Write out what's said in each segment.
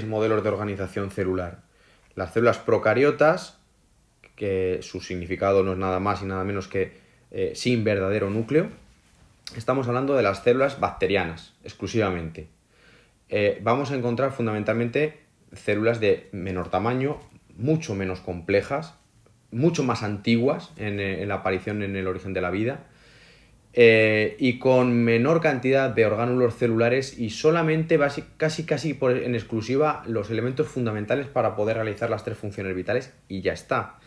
modelos de organización celular. Las células procariotas, que su significado no es nada más y nada menos que sin verdadero núcleo. Estamos hablando de las células bacterianas, exclusivamente. Vamos a encontrar fundamentalmente células de menor tamaño, mucho menos complejas, mucho más antiguas en la aparición en el origen de la vida, y con menor cantidad de orgánulos celulares y solamente casi en exclusiva los elementos fundamentales para poder realizar las tres funciones vitales y ya está.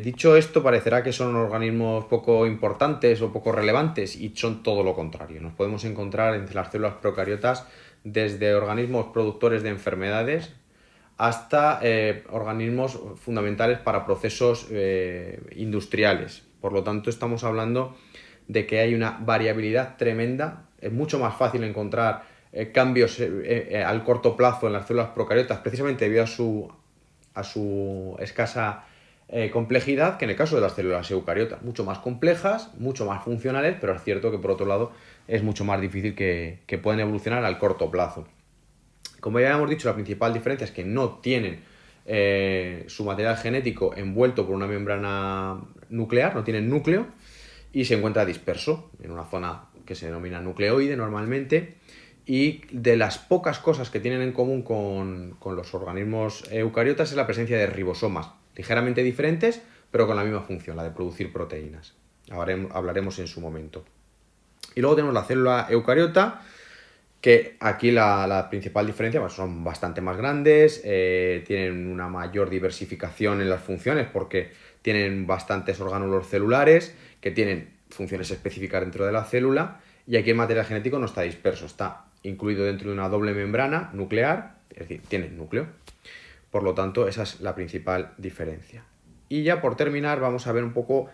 Dicho esto, parecerá que son organismos poco importantes o poco relevantes y son todo lo contrario. Nos podemos encontrar entre las células procariotas desde organismos productores de enfermedades hasta organismos fundamentales para procesos industriales. Por lo tanto, estamos hablando de que hay una variabilidad tremenda. Es mucho más fácil encontrar cambios al corto plazo en las células procariotas, precisamente debido a su escasa complejidad, que en el caso de las células eucariotas, mucho más complejas, mucho más funcionales, pero es cierto que por otro lado es mucho más difícil que puedan evolucionar al corto plazo. Como ya hemos dicho, la principal diferencia es que no tienen su material genético envuelto por una membrana nuclear, no tienen núcleo y se encuentra disperso en una zona que se denomina nucleoide normalmente. Y de las pocas cosas que tienen en común con los organismos eucariotas es la presencia de ribosomas, ligeramente diferentes, pero con la misma función, la de producir proteínas. Hablaremos en su momento. Y luego tenemos la célula eucariota, que aquí la principal diferencia, pues son bastante más grandes, tienen una mayor diversificación en las funciones porque tienen bastantes orgánulos celulares que tienen funciones específicas dentro de la célula, y aquí el material genético no está disperso, está incluido dentro de una doble membrana nuclear, es decir, tiene núcleo. Por lo tanto, esa es la principal diferencia. Y ya por terminar, vamos a ver un poco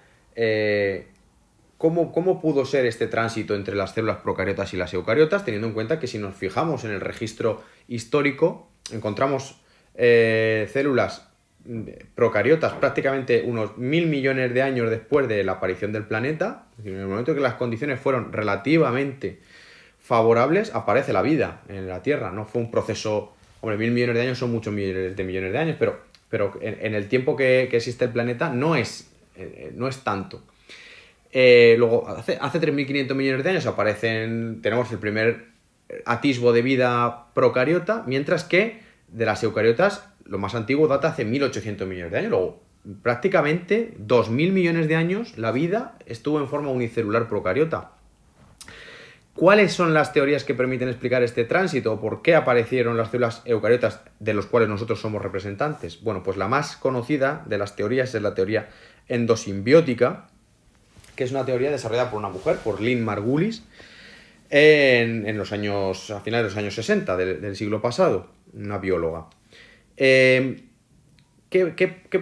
cómo pudo ser este tránsito entre las células procariotas y las eucariotas, teniendo en cuenta que si nos fijamos en el registro histórico, encontramos células procariotas prácticamente unos 1000 millones de años después de la aparición del planeta. Es decir, en el momento en que las condiciones fueron relativamente favorables, aparece la vida en la Tierra. No fue un proceso... Hombre, 1000 millones de años son muchos miles de millones de años, pero en el tiempo que existe el planeta no es tanto. Luego, hace 3.500 millones de años tenemos el primer atisbo de vida procariota, mientras que de las eucariotas lo más antiguo data hace 1.800 millones de años. Luego, prácticamente 2.000 millones de años la vida estuvo en forma unicelular procariota. ¿Cuáles son las teorías que permiten explicar este tránsito? ¿O por qué aparecieron las células eucariotas de los cuales nosotros somos representantes? Bueno, pues la más conocida de las teorías es la teoría endosimbiótica, que es una teoría desarrollada por una mujer, por Lynn Margulis, a finales de los años 60 del siglo pasado, una bióloga. ¿Qué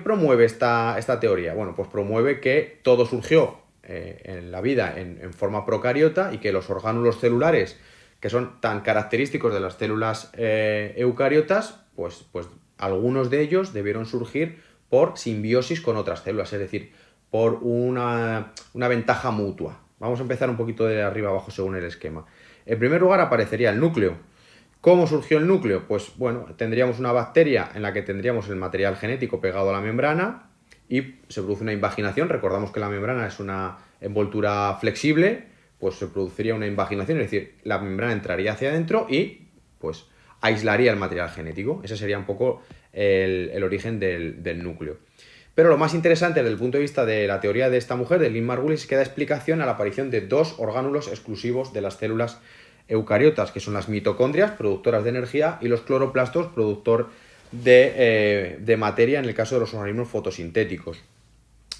promueve esta teoría? Bueno, pues promueve que todo surgió en la vida en forma procariota y que los orgánulos celulares, que son tan característicos de las células eucariotas, pues algunos de ellos debieron surgir por simbiosis con otras células, es decir, por una ventaja mutua. Vamos a empezar un poquito de arriba abajo según el esquema. En primer lugar aparecería el núcleo. ¿Cómo surgió el núcleo? Pues bueno, tendríamos una bacteria en la que tendríamos el material genético pegado a la membrana y se produce una invaginación. Recordamos que la membrana es una envoltura flexible, pues se produciría una invaginación, es decir, la membrana entraría hacia adentro y pues aislaría el material genético. Ese sería un poco el origen del núcleo. Pero lo más interesante desde el punto de vista de la teoría de esta mujer, de Lynn Margulis, es que da explicación a la aparición de dos orgánulos exclusivos de las células eucariotas, que son las mitocondrias, productoras de energía, y los cloroplastos, productor de materia en el caso de los organismos fotosintéticos.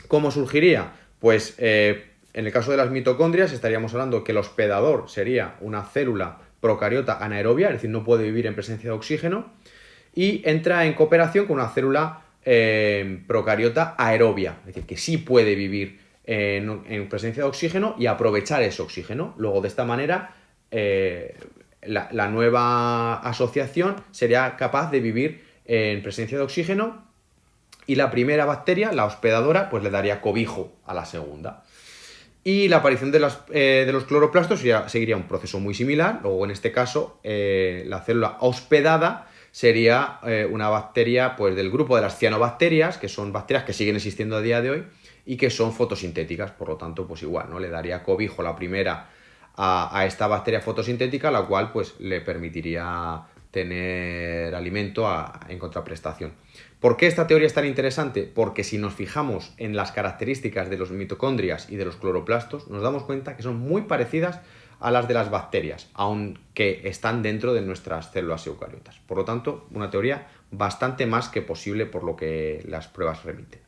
¿Cómo surgiría? Pues en el caso de las mitocondrias estaríamos hablando que el hospedador sería una célula procariota anaerobia, es decir, no puede vivir en presencia de oxígeno, y entra en cooperación con una célula procariota aerobia, es decir, que sí puede vivir en presencia de oxígeno y aprovechar ese oxígeno. Luego, de esta manera, la nueva asociación sería capaz de vivir en presencia de oxígeno y la primera bacteria, la hospedadora, pues le daría cobijo a la segunda. Y la aparición de los cloroplastos seguiría un proceso muy similar. Luego, en este caso, la célula hospedada sería una bacteria pues, del grupo de las cianobacterias, que son bacterias que siguen existiendo a día de hoy y que son fotosintéticas. Por lo tanto, pues igual, ¿no? Le daría cobijo la primera a esta bacteria fotosintética, la cual pues, le permitiría tener alimento en contraprestación. ¿Por qué esta teoría es tan interesante? Porque si nos fijamos en las características de los mitocondrias y de los cloroplastos, nos damos cuenta que son muy parecidas a las de las bacterias, aunque están dentro de nuestras células eucariotas. Por lo tanto, una teoría bastante más que posible por lo que las pruebas remiten.